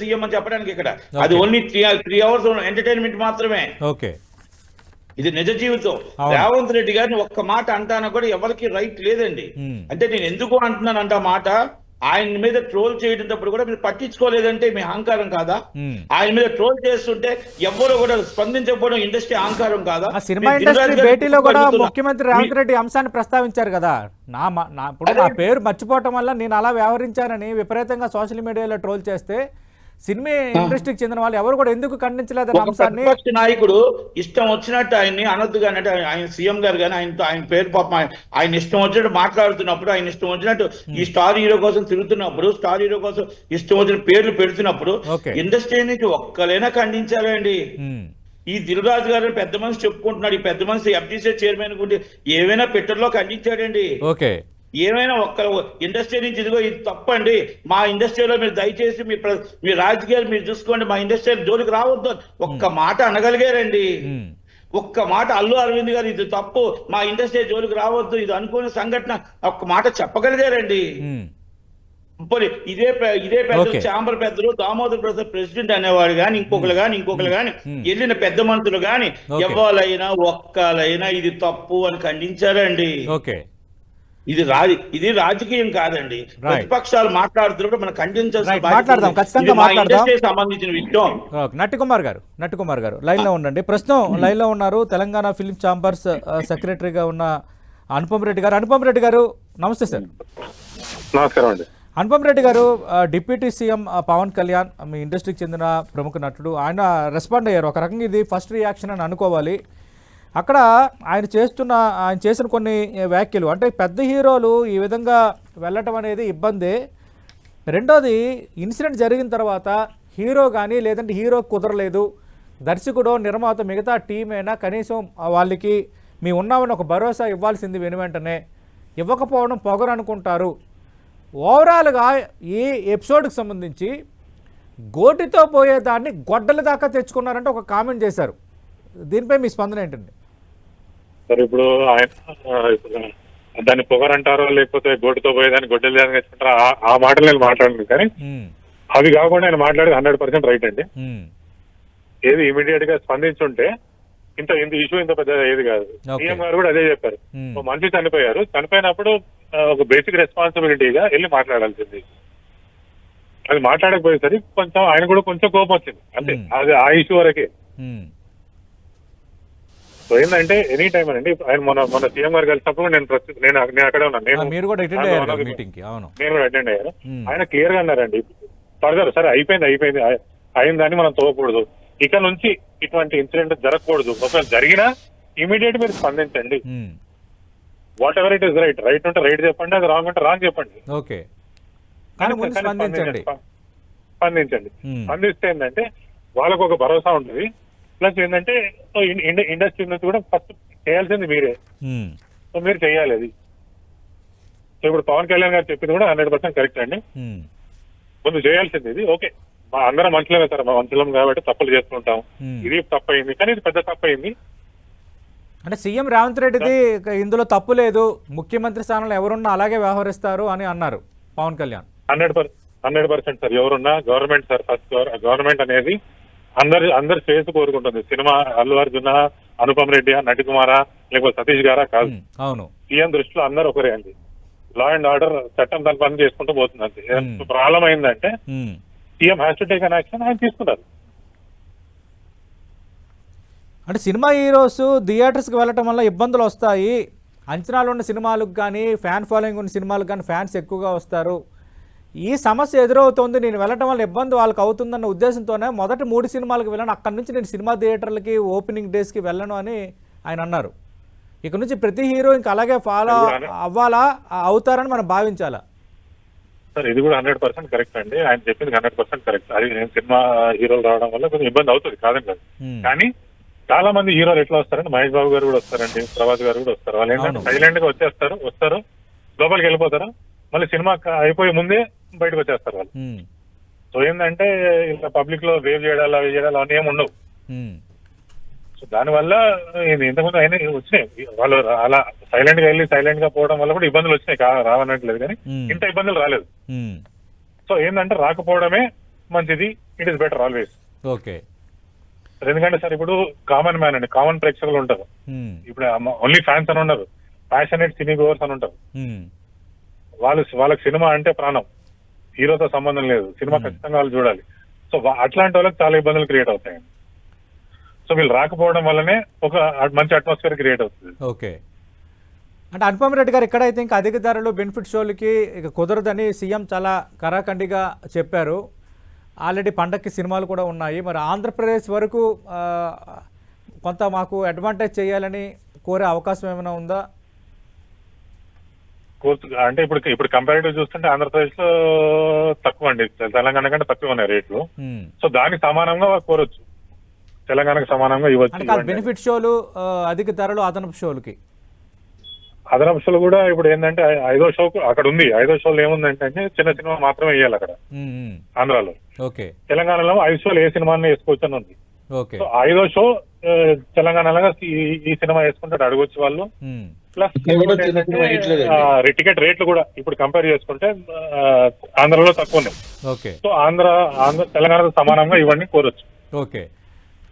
సీఎం అని చెప్పడానికి ఇక్కడ అది ఓన్లీ 3 hours ఎంటర్టైన్మెంట్ మాత్రమే. ఓకే, ఇది నిజ జీవితం. రేవంత్ రెడ్డి గారిని ఒక్క మాట అంటాను కూడా ఎవరికి రైట్ లేదండి. అంటే నేను ఎందుకు అంటున్నానంట మాట, ఆయన మీద ట్రోల్ చేయటప్పుడు కూడా మీరు పట్టించుకోలేదంటే మీ అహంకారం కాదా? ఆయన మీద ట్రోల్ చేస్తుంటే ఎవరు కూడా స్పందించకపోవడం ఇండస్ట్రీ అహంకారం కాదా? సినిమా ఇండస్ట్రీ భేటీలో కూడా ముఖ్యమంత్రి రేవంత్ రెడ్డి అంశాన్ని ప్రస్తావించారు కదా, ఇప్పుడు నా పేరు మర్చిపోవటం వల్ల నేను అలా వ్యవహరించానని విపరీతంగా సోషల్ మీడియాలో ట్రోల్ చేస్తే సినిమా ఇండస్ట్రీకి చెందిన వాళ్ళు ఎవరు కూడా ఎందుకు ఖండించలేదని అంశాన్ని. ప్రతిపక్ష నాయకుడు ఇష్టం వచ్చినట్టు ఆయన్ని అనొద్దు కానీ, అంటే ఆయన సీఎం గారు కానీ ఆయన పేరు పాపం ఆయన ఇష్టం వచ్చినట్టు మాట్లాడుతున్నప్పుడు, ఆయన ఇష్టం వచ్చినట్టు ఈ స్టార్ హీరో కోసం తిరుగుతున్నప్పుడు, స్టార్ హీరో కోసం ఇష్టం వచ్చిన పేర్లు పెడుతున్నప్పుడు ఇండస్ట్రీ నుంచి ఒక్కలైనా ఖండించాలండి. ఈ దిల్రాజు గారు పెద్ద మనిషి చెప్పుకుంటున్నాడు, ఈ పెద్ద మనిషి FDC చైర్మన్ గురించి ఏమైనా పెట్టర్లో ఖండించాడండి? ఏమైనా ఒక్క ఇండస్ట్రీ నుంచి ఇదిగో ఇది తప్పండి, మా ఇండస్ట్రీలో మీరు దయచేసి మీ రాజకీయాలు మీరు చూసుకోండి, మా ఇండస్ట్రీ జోలికి రావద్దు ఒక్క మాట అనగలిగారండి. ఒక్క మాట అల్లు అరవింద్ గారు ఇది తప్పు, మా ఇండస్ట్రీ జోలికి రావద్దు, ఇది అనుకోని సంఘటన ఒక్క మాట చెప్పగలిగారండి. పోనీ ఇదే పెద్దలు Okay. చాంబర్ పెద్దలు దామోదర్ ప్రసాద్ ప్రెసిడెంట్ అనేవాడు కానీ ఇంకొకరు కానీ వెళ్ళిన పెద్ద మంత్రులు కానీ Okay. ఎవరైనా ఒక్కలైనా ఇది తప్పు అని ఖండించారండి. ఓకే. ఇది రాజకీయం కాదండి. ప్రతిపక్షాలు మాట్లాడుతున్నప్పుడు మనం ఖండించాల్సిన Right. మాట్లాడదాం, ఖచ్చితంగా మాట్లాడదాం. ఇండస్ట్రీకి సంబంధించిన విషయం. ఓకే. నట్టికుమార్ గారు లైన్లో ఉండండి. ప్రస్తుతం లైన్లో ఉన్నారు తెలంగాణ ఫిల్మ్ ఛాంబర్స్ సెక్రటరీగా ఉన్న అనుపమ్ రెడ్డి గారు నమస్తే సార్. నమస్కారం అండి. అనుపమ్ రెడ్డి గారు, డిప్యూటీ సీఎం పవన్ కళ్యాణ్ మీ ఇండస్ట్రీకి చెందిన ప్రముఖ నటుడు, ఆయన రెస్పాండ్ అయ్యారు. ఒక రకంగా ఇది ఫస్ట్ రియాక్షన్ అని అనుకోవాలి. అక్కడ ఆయన చేసిన కొన్ని వ్యాఖ్యలు, అంటే పెద్ద హీరోలు ఈ విధంగా వెళ్ళటం అనేది ఇబ్బందే. రెండోది, ఇన్సిడెంట్ జరిగిన తర్వాత హీరో కానీ లేదంటే హీరో కుదరలేదు, దర్శకుడు నిర్మాత మిగతా టీం అయినా కనీసం వాళ్ళకి మీ ఉన్నామని ఒక భరోసా ఇవ్వాల్సింది వెంటనే ఇవ్వకపోవడం పొగరు అనుకుంటారు. ఓవరాల్గా ఈ ఎపిసోడ్కి సంబంధించి గోటితో పోయేదాన్ని గొడ్డల దాకా తెచ్చుకున్నారంటే ఒక కామెంట్ చేశారు. దీనిపై మీ స్పందన ఏంటండి? సరే, ఇప్పుడు ఆయన దాన్ని పొగరంటారో లేకపోతే గోటితో పోయేదాన్ని గొడ్డలు తెచ్చుకుంటారో ఆ మాటలు నేను మాట్లాడను, కానీ అవి కాకుండా ఆయన మాట్లాడేది 100% రైట్ అండి. ఏది ఇమీడియట్ గా స్పందించుంటే ఇంత ఇష్యూ ఇంత పెద్ద ఏది కాదు. సీఎం గారు కూడా అదే చెప్పారు. మనిషి చనిపోయినప్పుడు ఒక బేసిక్ రెస్పాన్సిబిలిటీగా వెళ్ళి మాట్లాడాల్సింది. అది మాట్లాడకపోయేసరికి కొంచెం ఆయన కూడా కొంచెం కోపం వచ్చింది, అంటే అది ఆ ఇష్యూ వరకే. సో ఏంటంటే ఎనీ టైం అండి, ఆయన మొన్న సీఎం గారు కలిసినప్పుడు నేను అక్కడే ఉన్నాను. నేను కూడా అటెండ్ అయ్యాను. ఆయన క్లియర్ గా అన్నారండి, ఫర్దర్ సరే అయిపోయింది అయిందని మనం తోకూడదు, ఇక నుంచి ఇటువంటి ఇన్సిడెంట్ జరగకూడదు. ఒకవేళ జరిగినా ఇమీడియట్ మీరు స్పందించండి. Whatever it is right ఉంటే రైట్ చెప్పండి, అది రాంగ్ ఉంటే రాంగ్ చెప్పండి. ఓకే, స్పందించండి. స్పందిస్తే ఏంటంటే వాళ్ళకు ఒక భరోసా ఉంటుంది. ప్లస్ ఏంటంటే ఇండస్ట్రీ నుంచి కూడా ఫస్ట్ చేయాల్సింది మీరే. సో మీరు చేయాలి అది. సో ఇప్పుడు పవన్ కళ్యాణ్ గారు చెప్పింది కూడా 100% కరెక్ట్ అండి. ముందు చేయాల్సింది ఇది. ఓకే, మా అందరం మనుషులమే సార్, మా మనుషులం కాబట్టి తప్పులు చేస్తుంటాం. ఇది తప్పు అయింది, కానీ ఇది పెద్ద తప్పు అయింది. అంటే సీఎం రేవంత్ రెడ్డిది ఇందులో తప్పు లేదు, ముఖ్యమంత్రి స్థానంలో ఎవరున్నా అలాగే వ్యవహరిస్తారు అని అన్నారు పవన్ కళ్యాణ్. 100% సార్, ఎవరున్నా గవర్నమెంట్ సార్. ఫస్ట్ గవర్నమెంట్ అనేది అందరు శ్రేయస్సు కోరుకుంటుంది. సినిమా అల్లు అర్జున్, అనుపమ్ రెడ్డి, నటికుమారా లేకపోతే సతీష్ గారా కాదు. అవును, సీఎం దృష్టిలో అందరు ఒకరే అండి. లా అండ్ ఆర్డర్ చట్టం తన పని చేసుకుంటూ పోతుంది అంతే. ప్రాబ్లం అయిందంటే CM has to take an action, ఆయన తీసుకున్నారు. అంటే సినిమా హీరోస్ థియేటర్స్కి వెళ్ళటం వల్ల ఇబ్బందులు వస్తాయి, అంచనాలు ఉన్న సినిమాలకు కానీ ఫ్యాన్ ఫాలోయింగ్ ఉన్న సినిమాలకు కానీ ఫ్యాన్స్ ఎక్కువగా వస్తారు, ఈ సమస్య ఎదురవుతుంది, నేను వెళ్ళటం వల్ల ఇబ్బంది వాళ్ళకి అవుతుందన్న ఉద్దేశంతోనే మొదటి 3 సినిమాలకు వెళ్ళను, అక్కడి నుంచి నేను సినిమా థియేటర్లకి ఓపెనింగ్ డేస్కి వెళ్ళను అని ఆయన అన్నారు. ఇక నుంచి ప్రతి హీరో ఇంకా అలాగే ఫాలో అవుతారని మనం భావించాలా? సార్ ఇది కూడా 100% కరెక్ట్ అండి. ఆయన చెప్పింది 100% కరెక్ట్. అది నేను సినిమా హీరోలు రావడం వల్ల కొంచెం ఇబ్బంది అవుతుంది, కాదని కాదు. కానీ చాలా మంది హీరోలు ఎట్లా వస్తారంటే మహేష్ బాబు గారు కూడా వస్తారండి, ప్రభాస్ గారు కూడా వస్తారు. వాళ్ళు ఏంటంటే సైలెంట్ గా వస్తారు, లోపలికి వెళ్ళిపోతారు, మళ్ళీ సినిమా అయిపోయే ముందే బయటకు వచ్చేస్తారు వాళ్ళు. సో ఏంటంటే ఇలా పబ్లిక్ లో వేవ్ చేయడాలు అవి చేయడాలు అన్నీ ఏమి ఉండవు. సో దానివల్ల ఇంతకుముందు అయినా వచ్చినాయి, వాళ్ళు అలా సైలెంట్ గా వెళ్ళి సైలెంట్ గా పోవడం వల్ల కూడా ఇబ్బందులు వచ్చినాయి, రావనట్లేదు, కానీ ఇంత ఇబ్బందులు రాలేదు. సో ఏంటంటే రాకపోవడమే మంచిది, it is better always. Okay, ఎందుకంటే సార్ ఇప్పుడు కామన్ మ్యాన్ అండి, కామన్ ప్రేక్షకులు ఉంటారు. ఇప్పుడు ఓన్లీ ఫ్యాన్స్ అని ఉండరు, ప్యాషనేట్ సినీ గోవర్స్ అని ఉంటారు. వాళ్ళకి సినిమా అంటే ప్రాణం, హీరోతో సంబంధం లేదు, సినిమా ఖచ్చితంగా వాళ్ళు చూడాలి. సో అట్లాంటి వాళ్ళకి చాలా ఇబ్బందులు క్రియేట్ అవుతాయండి. సో వీళ్ళు రాకపోవడం వల్లనే ఒక మంచి అట్మాస్ఫియర్ క్రియేట్ అవుతుంది. ఓకే, అంటే అనుపమ్ రెడ్డి గారు ఇక్కడైతే ఇంకా అధిక ధరలు బెనిఫిట్ షోలకి ఇక కుదరదని సీఎం చాలా కరాఖండిగా చెప్పారు. ఆల్రెడీ పండక్కి సినిమాలు కూడా ఉన్నాయి. మరి ఆంధ్రప్రదేశ్ వరకు కొంత మాకు అడ్వాంటేజ్ చేయాలని కోరే అవకాశం ఏమైనా ఉందా? అంటే ఇప్పుడు కంపారిటివ్ చూస్తుంటే ఆంధ్రప్రదేశ్ లో తక్కువ అండి, తెలంగాణ కంటే తక్కువ ఉన్నాయి రేట్లు. సో దానికి సమానంగా కోరొచ్చు, తెలంగాణకు సమానంగా ఇవ్వచ్చు. బెనిఫిట్ షోలు, అధిక ధరలు, అదనపు షోలకి అదనపు షోలు కూడా ఇప్పుడు ఏంటంటే 5వ షోకు అక్కడ ఉంది. 5వ షోలు ఏముందంటే చిన్న సినిమా మాత్రమే వేయాలి అక్కడ ఆంధ్రాలో. ఓకే, తెలంగాణలో 5 షోలు ఏ సినిమాని వేసుకోవచ్చు అని ఉంది. ఓకే, సో 5వ షో తెలంగాణలో ఈ సినిమా వేసుకుంటే అడగొచ్చు వాళ్ళు. ప్లస్ ఇక్కడ కూడా చిన్న చిన్న వేయట్లేదండి. టికెట్ రేట్లు కూడా ఇప్పుడు కంపేర్ చేసుకుంటే ఆంధ్రలో తక్కువ ఉన్నాయి. ఓకే సో ఆంధ్ర తెలంగాణతో సమానంగా ఇవన్నీ కోరొచ్చు. ఓకే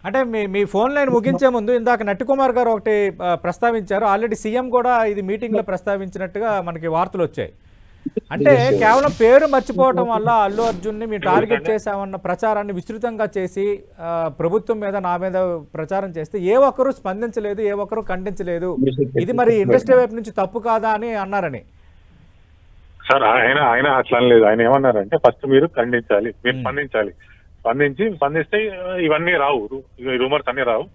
అంటే మీ ఫోన్ లైన్ ముగించే ముందు ఇందాక నట్టికుమార్ గారు ఒకటి ప్రస్తావించారు. ఆల్రెడీ సీఎం కూడా ఇది మీటింగ్లో ప్రస్తావించినట్టుగా మనకి వార్తలు వచ్చాయి. అంటే కేవలం పేరు మర్చిపోవడం వల్ల అల్లు అర్జున్ని మేము టార్గెట్ చేశామన్న ప్రచారాన్ని విస్తృతంగా చేసి ప్రభుత్వం మీద నా మీద ప్రచారం చేస్తే ఏ ఒక్కరూ స్పందించలేదు, ఏ ఒక్కరూ ఖండించలేదు. ఇది మరి ఇండస్ట్రీ వైపు నుంచి తప్పు కాదా అని అన్నారని. సార్ ఆయన అట్లా లేదు. ఆయన ఏమన్నారంటే ఫస్ట్ మీరు ఖండించాలి, మీరు స్పందిస్తే ఇవన్నీ రావు, రూమర్స్ అన్ని రావు.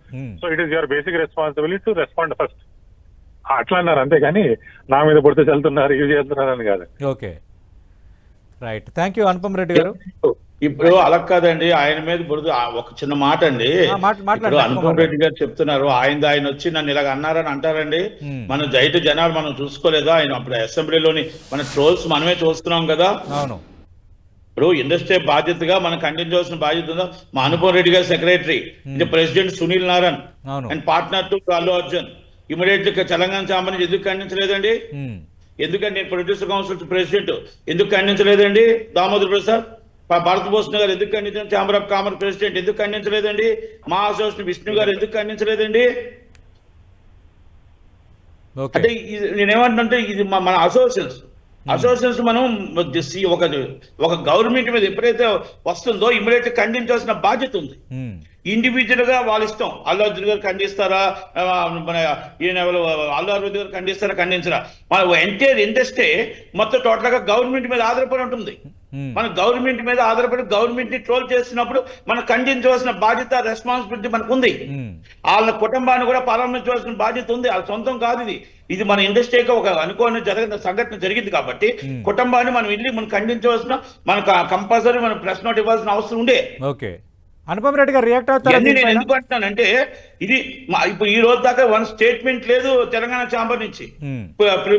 So it is your basic responsibility to respond first అట్లా అన్నారు. అంతేగాని నా మీద పొడితే చల్లుతున్నారు, ఇవి చేస్తున్నారు అని కాదు. Okay right, thank you Anupam Reddy గారు. ఇప్పుడు అలా కాదండి, ఆయన మీద బురద. ఒక చిన్న మాట అండి, అనుపమ్ రెడ్డి గారు చెప్తున్నారు ఆయన వచ్చి నన్ను ఇలాగ అన్నారని అంటారండి. మనం జైటు జనాలు మనం చూసుకోలేదా? ఆయన అప్పుడు అసెంబ్లీలోని మన ట్రోల్స్ మనమే చూస్తున్నాం కదా. అవును, ఇప్పుడు ఇండస్ట్రీ బాధ్యతగా మనం ఖండించవలసిన బాధ్యత ఉందా? మా అనుపమ్ రెడ్డి గారు సెక్రటరీ, ఇది president Sunil Narayan and partner to Allu Arjun. Immediately Telangana chamber నుంచి ఎందుకు ఖండించలేదండి? ఎందుకంటే ప్రొడ్యూసర్ కౌన్సిల్ ప్రెసిడెంట్ ఎందుకు ఖండించలేదండి? దామోదర్ ప్రసాద్ భారతభూషణ్ గారు ఎందుకు ఖండించారు? ఛాంబర్ ఆఫ్ కామర్స్ ప్రెసిడెంట్ ఎందుకు ఖండించలేదండి? మా అసోసియేషన్ విష్ణు గారు ఎందుకు ఖండించలేదండి? అంటే నేనేమంటే ఇది మన అసోసియేషన్స్ మనం ఒక గవర్నమెంట్ మీద ఎప్పుడైతే వస్తుందో ఇమీడియట్ ఖండించాల్సిన బాధ్యత ఉంది. ఇండివిజువల్ గా వాళ్ళ ఇష్టం. అల్లు అర్జున్ గారు ఖండిస్తారా, మన అల్లు అరవింద్ గారు ఖండించరా? మన ఎంటైర్ ఇండస్ట్రీ మొత్తం టోటల్ గా గవర్నమెంట్ మీద ఆధారపడి ఉంటుంది. మన గవర్నమెంట్ మీద ఆధారపడి గవర్నమెంట్ ని ట్రోల్ చేస్తున్నప్పుడు మనం ఖండించవలసిన బాధ్యత, రెస్పాన్సిబిలిటీ మనకు ఉంది. వాళ్ళ కుటుంబాన్ని కూడా పరామర్శించవలసిన బాధ్యత ఉంది. వాళ్ళ సొంతం కాదు ఇది మన ఇండస్ట్రీకి ఒక అనుకోని జరిగిన సంఘటన జరిగింది కాబట్టి కుటుంబాన్ని మనం ఖండించవలసిన, మనకు కంపల్సరీ మనం ప్రెస్ నోట్ ఇవ్వాల్సిన అవసరం ఉండే. ఓకే, అనుపమ్ రెడ్డి గారు రియాక్ట్ అవుతారు. నేను ఎందుకు అంటున్నానంటే ఇది ఇప్పుడు ఈ రోజు దాకా వన్ స్టేట్మెంట్ లేదు తెలంగాణ ఛాంబర్ నుంచి.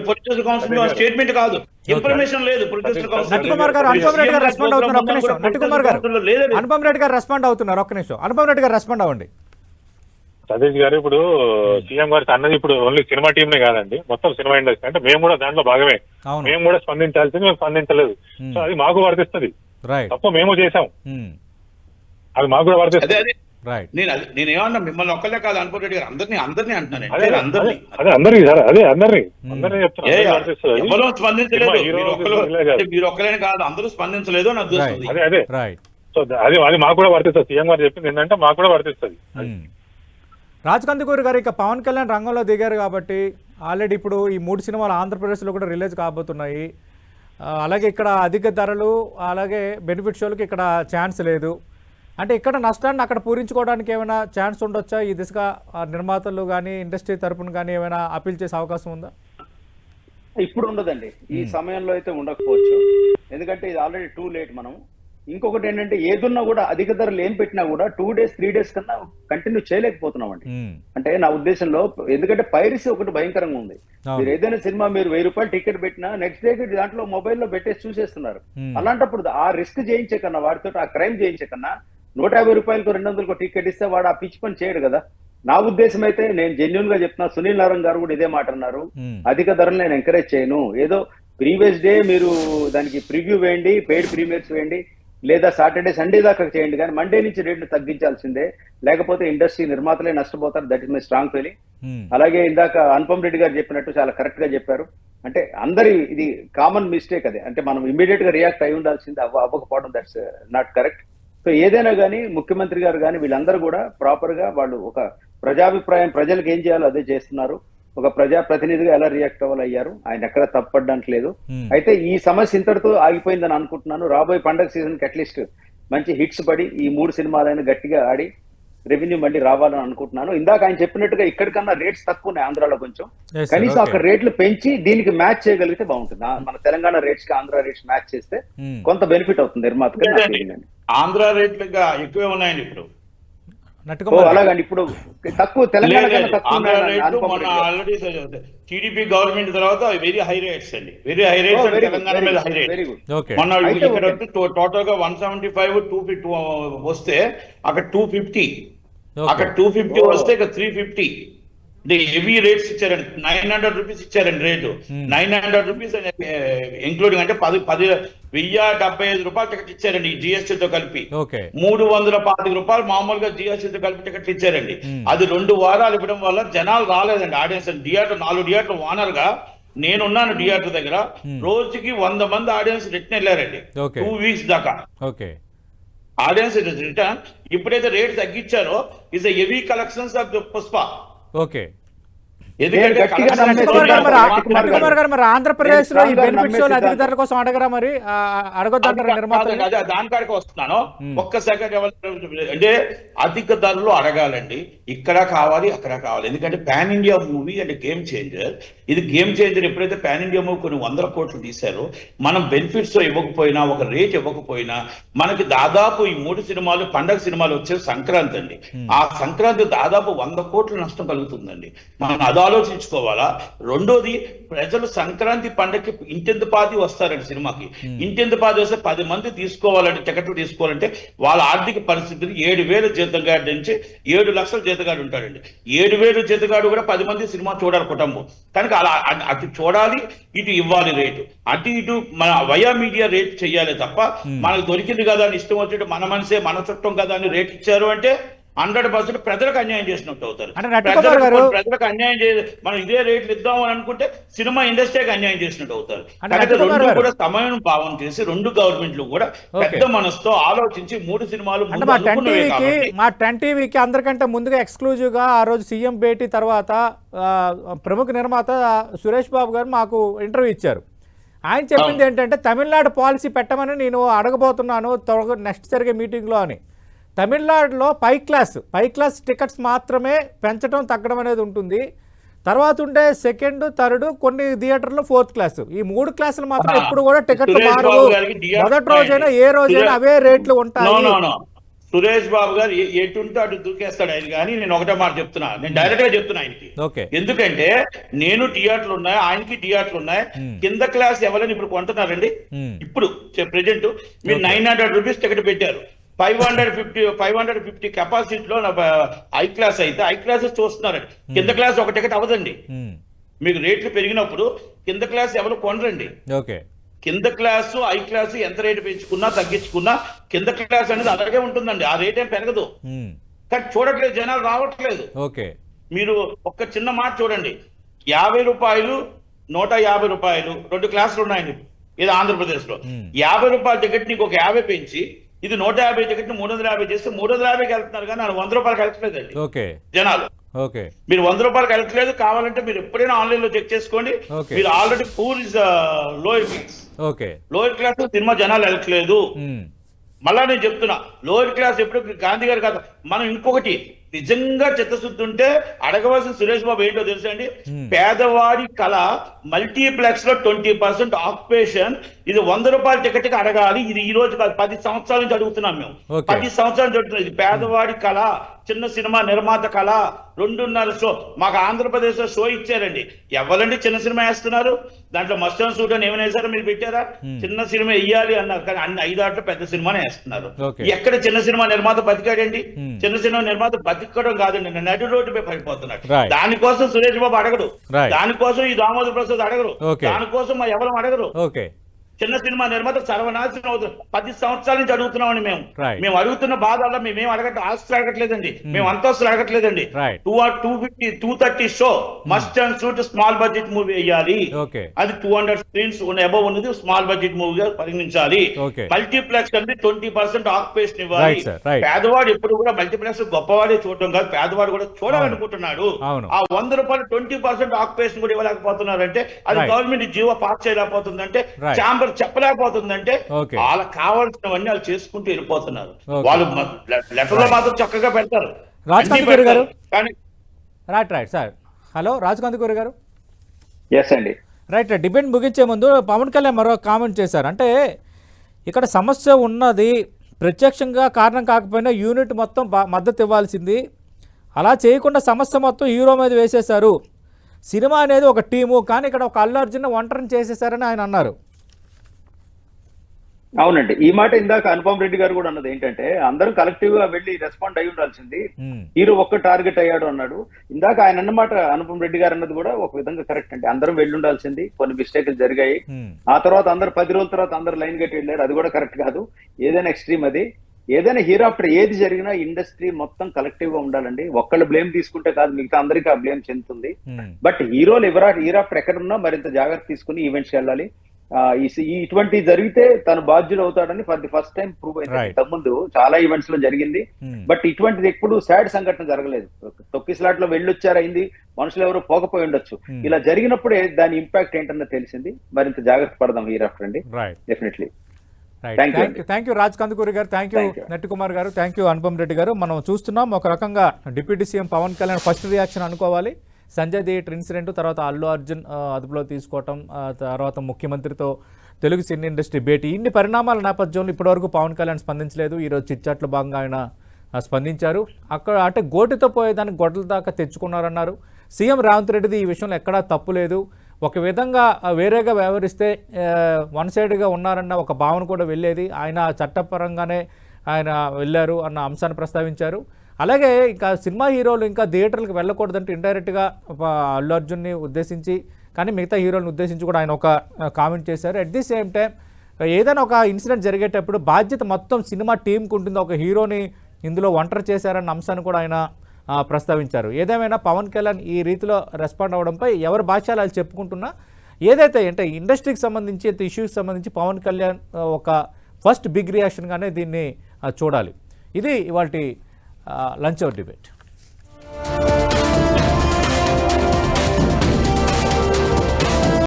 ప్రొడ్యూసర్ కౌన్సిల్ స్టేట్మెంట్ కాదు, ఇన్ఫర్మేషన్ లేదు. ప్రొడ్యూసర్ కౌన్సిల్ నట్టికుమార్ గారు అనుపమ్ రెడ్డి గారు రెస్పాండ్ అవుతున్నారు. ఒక్క నిమిషం నట్టికుమార్ గారు, అనుపమ్ రెడ్డి గారు రెస్పాండ్ అవుతున్నారు. ఒక్క నిమిషం అనుపమ్ రెడ్డి గారు రెస్పాండ్ అవ్వండి. సతీష్ గారు, ఇప్పుడు సీఎం గారు అన్నది ఇప్పుడు ఓన్లీ సినిమా టీమ్ నే కాదండి, మొత్తం సినిమా ఇండస్ట్రీ. అంటే మేము కూడా దాంట్లో భాగమే. మేము కూడా స్పందించాల్సింది, మేము స్పందించలేదు. సో అది మాకు వర్తిస్తుంది. తప్ప మేము చేసాం, అది మాకు కూడా వర్తిస్తుంది. నేను ఏమన్నా మిమ్మల్ని ఒక్కలే కాదు, అనుపమ్ రెడ్డి గారు అందరినీ అంటున్నాను. అదే అందరికీ సార్, అందరినీ చెప్తున్నారు. ఎవరో స్పందించలేదు, మీరు ఒక్కలేని కాదు, అందరూ స్పందించలేదు అని అర్థం. అదే సో అది మాకు కూడా వర్తిస్తుంది. సీఎం గారు చెప్పింది ఏంటంటే మాకు కూడా వర్తిస్తుంది. రాజ్ కందుకూరి గారు, ఇక పవన్ కళ్యాణ్ రంగంలో దిగారు కాబట్టి ఆల్రెడీ ఇప్పుడు ఈ 3 సినిమాలు ఆంధ్రప్రదేశ్లో కూడా రిలీజ్ కాబోతున్నాయి. అలాగే ఇక్కడ అధిక ధరలు, అలాగే బెనిఫిట్ షోలకి ఇక్కడ ఛాన్స్ లేదు. అంటే ఇక్కడ నష్టాన్ని అక్కడ పూరించుకోవడానికి ఏమైనా ఛాన్స్ ఉండొచ్చా? ఈ దిశగా నిర్మాతలు కానీ ఇండస్ట్రీ తరపున కానీ ఏమైనా అపీల్ చేసే అవకాశం ఉందా? ఇప్పుడు ఉండదండి, ఈ సమయంలో అయితే ఉండకపోవచ్చు. ఎందుకంటే ఇది ఆల్రెడీ టూ లేట్. మనం ఇంకొకటి ఏంటంటే ఏదున్నా కూడా అధిక ధరలు ఏం పెట్టినా కూడా 2 days 3 days కన్నా కంటిన్యూ చేయలేకపోతున్నాం అండి. అంటే నా ఉద్దేశంలో, ఎందుకంటే పైరసీ ఒకటి భయంకరంగా ఉంది. మీరు ఏదైనా సినిమా మీరు 1000 రూపాయలు టికెట్ పెట్టినా నెక్స్ట్ డే దాంట్లో మొబైల్లో పెట్టేసి చూసేస్తున్నారు. అలాంటప్పుడు ఆ రిస్క్ చేయించే కన్నా, వాడితో ఆ క్రైమ్ చేయించే కన్నా 150 రూపాయలకు 200కు టికెట్ ఇస్తే వాడు ఆ పిచ్చి పని చేయడు కదా. నా ఉద్దేశం అయితే, నేను జెన్యున్ గా చెప్తున్నా, సునీల్ నారాయణ్ గారు కూడా ఇదే మాట అన్నారు. అధిక ధరలు నేను ఎంకరేజ్ చేయను. ఏదో ప్రీవియస్ డే మీరు దానికి ప్రివ్యూ వేయండి, పెయిడ్ ప్రీమియర్స్ వేయండి, లేదా సాటర్డే సండే దాకా చేయండి, కానీ మండే నుంచి రేట్లు తగ్గించాల్సిందే. లేకపోతే ఇండస్ట్రీ నిర్మాతలే నష్టపోతారు. That is my strong feeling. అలాగే ఇందాక అనుపమ్ రెడ్డి గారు చెప్పినట్టు చాలా కరెక్ట్ గా చెప్పారు. అంటే అందరి ఇది కామన్ మిస్టేక్ అది. అంటే మనం ఇమీడియట్ గా రియాక్ట్ అయి ఉండాల్సింది, అవ్వకపోవడం దట్స్ నాట్ కరెక్ట్. సో ఏదైనా కానీ ముఖ్యమంత్రి గారు కానీ వీళ్ళందరూ కూడా ప్రాపర్ గా వాళ్ళు ఒక ప్రజాభిప్రాయం, ప్రజలకు ఏం చేయాలో అదే చేస్తున్నారు. ఒక ప్రజా ప్రతినిధిగా ఎలా రియాక్ట్ అయ్యారు, ఆయన ఎక్కడ తప్పడానికి లేదు. అయితే ఈ సమస్య ఇంతటితో ఆగిపోయిందని అనుకుంటున్నాను. రాబోయే పండగ సీజన్ కి అట్లీస్ట్ మంచి హిట్స్ పడి ఈ 3 సినిమాలైనా గట్టిగా ఆడి రెవెన్యూ మళ్ళీ రావాలని అనుకుంటున్నాను. ఇందాక ఆయన చెప్పినట్టుగా ఇక్కడికన్నా రేట్స్ తక్కువ ఉన్నాయి ఆంధ్రాలో, కొంచెం కనీసం అక్కడ రేట్లు పెంచి దీనికి మ్యాచ్ చేయగలిగితే బాగుంటుంది. మన తెలంగాణ రేట్స్ కి ఆంధ్ర రేట్స్ మ్యాచ్ చేస్తే కొంత బెనిఫిట్ అవుతుంది నిర్మాతకి. ఆంధ్ర రేట్లు ఎక్కువే ఉన్నాయండి ఇప్పుడు. అలాగండి, ఇప్పుడు తక్కువ తెలంగాణ ఆల్రెడీ టీడీపీ గవర్నమెంట్ తర్వాత వెరీ హై రేట్స్ అండి, వెరీ హై రేట్స్. తెలంగాణ మీద హై రేట్స్. మొన్న ఇక్కడ టోటల్ గా 175, 250 వస్తే అక్కడ 250, అక్కడ 250 వస్తే ఇక 350. హెవీ రేట్స్ ఇచ్చారండి. 900 రూపీస్ ఇచ్చారండి రేటు. 900 రూపీస్ ఇంక్లూడింగ్ అంటే 1,075 రూపాయలు టికెట్ ఇచ్చారండి జిఎస్టీతో కలిపి. 325 రూపాయలు మామూలుగా జిఎస్టీతో కలిపి టికెట్లు ఇచ్చారండి. అది 2 వారాలు ఇవ్వడం వల్ల జనాలు రాలేదండి. ఆడియన్స్ థియేటర్ 4 థియేటర్ ఓనర్ గా నేనున్నాను థియేటర్ దగ్గర. రోజుకి 100 మంది ఆడియన్స్ రిటర్న్ వెళ్ళారండి 2 వీక్స్ దాకా. Audience return. ఇప్పుడైతే రేట్ తగ్గించారో is a heavy collections of Pushpa. ఎందుకంటే ఆంధ్రప్రదేశ్ లో ఈ బెనిఫిట్స్ అధిక ధరల కోసం అడగరా మరి అడగొద్దంటారు నిర్మాతలు? దానికాడికి వస్తున్నాను. ఒక్క సెకండ్. అంటే అధిక ధరలు అడగాలండి. ఇక్కడ కావాలి అక్కడ కావాలి. ఎందుకంటే pan India movie and game changer. ఇది గేమ్ చేంజర్. ఎప్పుడైతే పాన్ ఇండియా మూవీ కొన్ని 100 కోట్లు తీశారో మనం బెనిఫిట్స్ ఇవ్వకపోయినా ఒక రేట్ ఇవ్వకపోయినా మనకి దాదాపు ఈ 3 సినిమాలు పండగ సినిమాలు వచ్చే సంక్రాంతి అండి. ఆ సంక్రాంతి దాదాపు 100 కోట్ల నష్టం కలుగుతుందండి. మనం అది ఆలోచించుకోవాలా. రెండోది ప్రజలు సంక్రాంతి పండగకి ఇంటెంత పాది వస్తారండి సినిమాకి. ఇంటెంత పాది వస్తే 10 మంది తీసుకోవాలంటే టికెట్లు తీసుకోవాలంటే వాళ్ళ ఆర్థిక పరిస్థితులు 7,000 జీతగాడి నుంచి 7 లక్షల జీతగాడు ఉంటాడండి. 7,000 జీతగాడు కూడా 10 మంది సినిమా చూడాలి కుటుంబం. కనుక అలా అటు చూడాలి, ఇటు ఇవ్వాలి రేటు. అటు ఇటు మన వయా మీడియా రేట్ చెయ్యాలి తప్ప మనకు దొరికింది కదా అని ఇష్టం వచ్చేట్టు మన మనసే మన చుట్టం కదా అని రేట్ ఇచ్చారు అంటే 100% ప్రజలకు అన్యాయం చేసినట్టు అవుతారు. ప్రజలకు అన్యాయం మనం ఇదే రేట్లు ఇద్దాం అని అనుకుంటే సినిమా ఇండస్ట్రీకి అన్యాయం చేసినట్టు అవుతారు. రెండు కూడా సమయం భావం చేసి 2 గవర్నమెంట్లు కూడా పెద్ద మనసుతో ఆలోచించి 3 సినిమాలు మా 10 టీవీకి అందరికంటే ముందుగా ఎక్స్క్లూజివ్ గా ఆ రోజు సీఎం భేటీ తర్వాత ప్రముఖ నిర్మాత సురేష్ బాబు గారు మాకు ఇంటర్వ్యూ ఇచ్చారు. ఆయన చెప్పింది ఏంటంటే తమిళనాడు పాలసీ పెట్టమని నేను అడగబోతున్నాను నెక్స్ట్ జరిగే మీటింగ్ లో అని. తమిళనాడులో పై క్లాస్ టికెట్స్ మాత్రమే పెంచడం తగ్గడం అనేది ఉంటుంది. తర్వాత ఉండే సెకండ్ థర్డ్ కొన్ని థియేటర్లో 4th క్లాస్. ఈ 3 క్లాసులు మాత్రం ఎప్పుడు కూడా టికెట్లు మారవు. మొదటి రోజైనా ఏ రోజైనా అవే రేట్లు ఉంటాయి. సురేష్ బాబు గారు ఎటుంటే అటు దూకేస్తాడు ఆయన. కానీ నేను ఒకటే మాట చెప్తున్నా, నేను డైరెక్ట్ గా చెప్తున్నా ఆయనకి. ఎందుకంటే నేను థియేటర్లు ఉన్నాయి, ఆయనకి థియేటర్లు ఉన్నాయి. కింద క్లాస్ ఎవరైనా ఇప్పుడు కొంటున్నారండి. ఇప్పుడు ప్రెజెంట్ మీరు 900 రూపీస్ టికెట్ పెట్టారు. 550 కెపాసిటీలో ఐ క్లాస్ అయితే ఐ క్లాసెస్ చూస్తున్నారండి. కింద క్లాస్ ఒక టికెట్ అవ్వదండి. మీకు రేట్లు పెరిగినప్పుడు కింద క్లాస్ ఎవరు కొనరండి. కింద క్లాసు ఐ క్లాసు ఎంత రేటు పెంచుకున్నా తగ్గించుకున్నా కింద క్లాస్ అనేది అలాగే ఉంటుందండి. ఆ రేట్ ఏం పెరగదు. కానీ చూడట్లేదు, జనాలు రావట్లేదు. మీరు ఒక్క చిన్న మాట చూడండి. 50 రూపాయలు 150 రూపాయలు 2 క్లాసులు ఉన్నాయండి ఇది ఆంధ్రప్రదేశ్ లో. 50 రూపాయల టికెట్ నీకు ఒక 50 పెంచి ఇది 150 టికెట్ 350 చేస్తే 350కి వెళ్తున్నారు కానీ 100 రూపాయలకి వెళ్తలేదండి జనాలు. మీరు 100 రూపాయలకి వెళ్ళట్లేదు. కావాలంటే మీరు ఎప్పుడైనా ఆన్లైన్ లో చెక్ చేసుకోండి. మీరు already poor is lower class cinema జనాలు వెళ్ళట్లేదు. మళ్ళా నేను చెప్తున్నా, లోయర్ క్లాస్ ఎప్పుడు గాంధీ గారు కాదు. మనం ఇంకొకటి నిజంగా చిత్తశుద్ధి ఉంటే అడగవలసిన సురేష్ బాబు ఏంటో తెలుసా అండి? పేదవాడి కళ మల్టీప్లెక్స్ లో 20% ఆక్యుపేషన్. ఇది 100 రూపాయల టికెట్ కి అడగాలి. ఇది ఈ రోజు కాదు, 10 సంవత్సరాల నుంచి అడుగుతున్నాం మేము. 10 సంవత్సరాల నుంచి అడుగుతున్నాం. ఇది పేదవాడి కళ, చిన్న సినిమా నిర్మాత కళ. 2.5 షో మాకు ఆంధ్రప్రదేశ్ లో షో ఇచ్చారండి. ఎవరండి చిన్న సినిమా వేస్తున్నారు? దాంట్లో మస్టర్న్ సూట్ అని ఏమైనా వేసారో మీరు పెట్టారా? చిన్న సినిమా వేయాలి అన్నారు కానీ అన్ని 5 ఆటలు పెద్ద సినిమానే వేస్తున్నారు. ఎక్కడ చిన్న సినిమా నిర్మాత బతికాడండి? చిన్న సినిమా నిర్మాత బతికడం కాదండి, నడి రోడ్డుపై పడిపోతున్నాడు. దానికోసం సురేష్ బాబు అడగడు, దానికోసం ఈ దామోదర్ ప్రసాద్ అడగరు, దానికోసం మా ఎవరు అడగరు. చిన్న సినిమా నిర్మాత సర్వనాశనం అవుతుంది. 10 సంవత్సరాల నుంచి అడుగుతున్నామని మేము అడుగుతున్న బాధల్లో మేమేం ఆస్తులు అడగట్లేదండి, మేము అంతస్తులు అడగట్లేదండి. 230 show must and shoot small budget movie వేయాలి. అది 200 స్క్రీన్స్ అబౌవ్ ఉన్నది స్మాల్ బడ్జెట్ మూవీగా పరిగణించాలి. మల్టీప్లెక్స్ అంటే 20% ఆక్యుపేషన్ ఇవ్వాలి. పేదవాడు ఎప్పుడు కూడా మల్టీప్లెక్స్ గొప్పవాడే చూడటం కాదు, పేదవాడు కూడా చూడాలనుకుంటున్నాడు. ఆ 100 రూపాయలు 20% ఆక్యుపేషన్ కూడా ఇవ్వలేకపోతున్నారంటే అది గవర్నమెంట్ జీవో పాస్ చేయలేకపోతుందంటే, ఛాంబర్ చెప్పలేకపోతుందంటే వాళ్ళకి కావాల్సినవన్నీ వాళ్ళు చేసుకుంటూ వెళ్ళిపోతున్నారు. వాళ్ళు లెటర్లో మాత్రం చక్కగా పెడతారు. హలో రాజకాంత్ గారు. రైట్. డిబేట్ ముగించే ముందు పవన్ కళ్యాణ్ మరో కామెంట్ చేశారు. అంటే ఇక్కడ సమస్య ఉన్నది, ప్రత్యక్షంగా కారణం కాకపోయినా యూనిట్ మొత్తం మద్దతు ఇవ్వాల్సింది. అలా చేయకుండా సమస్య మొత్తం హీరో మీద వేసేశారు. సినిమా అనేది ఒక టీము, కానీ ఇక్కడ ఒక అల్లు అర్జున్ ఒంటరిని చేసేశారని ఆయన అన్నారు. అవునండి, ఈ మాట ఇందాక అనుపమ్ రెడ్డి గారు కూడా అన్నది ఏంటంటే అందరం కలెక్టివ్ గా వెళ్ళి రెస్పాండ్ అయి ఉండాల్సింది, హీరో ఒక్క టార్గెట్ అయ్యాడు అన్నాడు. ఇందాక ఆయన అన్నమాట అనుపమ్ రెడ్డి గారు అన్నది కూడా ఒక విధంగా కరెక్ట్ అండి. అందరం వెళ్ళి ఉండాల్సింది, కొన్ని మిస్టేక్లు జరిగాయి. ఆ తర్వాత అందరు 10 రోజుల తర్వాత అందరు లైన్ కట్టి వెళ్ళారు, అది కూడా కరెక్ట్ కాదు. ఏదైనా ఎక్స్ట్రీమ్ అది. ఏదైనా హీరో ఆఫ్టర్ ఏది జరిగినా ఇండస్ట్రీ మొత్తం కలెక్టివ్ గా ఉండాలండి. ఒక్కళ్ళు బ్లేమ్ తీసుకుంటే కాదు, మిగతా అందరికీ ఆ బ్లేమ్ చెందుతుంది. బట్ హీరోలు హీరో ఆఫ్టర్ ఎక్కడున్నా మరింత జాగ్రత్త తీసుకుని ఈవెంట్స్కి వెళ్ళాలి. ఇటువంటి జరిగితే తను బాధ్యుడు అవుతాడని for the first time prove అయింది. ఇంతకుముందు చాలా ఈవెంట్స్ లో జరిగింది, బట్ ఇటువంటిది ఎప్పుడు సాడ్ సంఘటన జరగలేదు. తొక్కిసలాట్ లో వెళ్ళొచ్చారు అయింది, మనుషులు ఎవరు పోకపోయి ఉండొచ్చు. ఇలా జరిగినప్పుడే దాని ఇంపాక్ట్ ఏంటన్న తెలిసింది. మరింత జాగ్రత్త పడదాం హీరో ఆఫ్టర్ అండి, definitely. Thank you Raj Kandukuri గారు, థ్యాంక్ యూ నట్టి కుమార్ గారు, థ్యాంక్ యూ అనుపమ్ రెడ్డి గారు. మనం చూస్తున్నాం ఒక రకంగా deputy CM Pawan Kalyan first reaction అనుకోవాలి. సంజయ్ థియేటర్ ఇన్సిడెంట్ తర్వాత అల్లు అర్జున్ అదుపులో తీసుకోవటం, తర్వాత ముఖ్యమంత్రితో తెలుగు సినీ ఇండస్ట్రీ భేటీ, ఇన్ని పరిణామాల నేపథ్యంలో ఇప్పటివరకు పవన్ కళ్యాణ్ స్పందించలేదు. ఈరోజు చిట్చాట్లో భాగంగా ఆయన స్పందించారు. అక్కడ అంటే గోటితో పోయేదానికి గొడ్డల దాకా తెచ్చుకున్నారన్నారు. సీఎం రేవంత్ రెడ్డిది ఈ విషయంలో ఎక్కడా తప్పు లేదు. ఒక విధంగా వేరేగా వ్యవహరిస్తే వన్ సైడ్గా ఉన్నారన్న ఒక భావన కూడా వెళ్ళేది. ఆయన చట్టపరంగానే ఆయన వెళ్ళారు అన్న అంశాన్ని ప్రస్తావించారు. అలాగే ఇంకా సినిమా హీరోలు ఇంకా థియేటర్లకు వెళ్ళకూడదంటే ఇండైరెక్ట్గా అల్లు అర్జున్ని ఉద్దేశించి కానీ మిగతా హీరోలను ఉద్దేశించి కూడా ఆయన ఒక కామెంట్ చేశారు. అట్ ది సేమ్ టైం ఏదైనా ఒక ఇన్సిడెంట్ జరిగేటప్పుడు బాధ్యత మొత్తం సినిమా టీంకి ఉంటుంది, ఒక హీరోని ఇందులో ఒంటరి చేశారన్న అంశాన్ని కూడా ఆయన ప్రస్తావించారు. ఏదేమైనా పవన్ కళ్యాణ్ ఈ రీతిలో రెస్పాండ్ అవ్వడంపై ఎవరి భాష్యాలు వాళ్ళు చెప్పుకుంటున్నా ఏదైతే అంటే ఇండస్ట్రీకి సంబంధించి ఇష్యూకి సంబంధించి పవన్ కళ్యాణ్ ఒక ఫస్ట్ బిగ్ రియాక్షన్గానే దీన్ని చూడాలి. ఇది ఇవాల్టి లంచ్ అవర్ డిబేట్.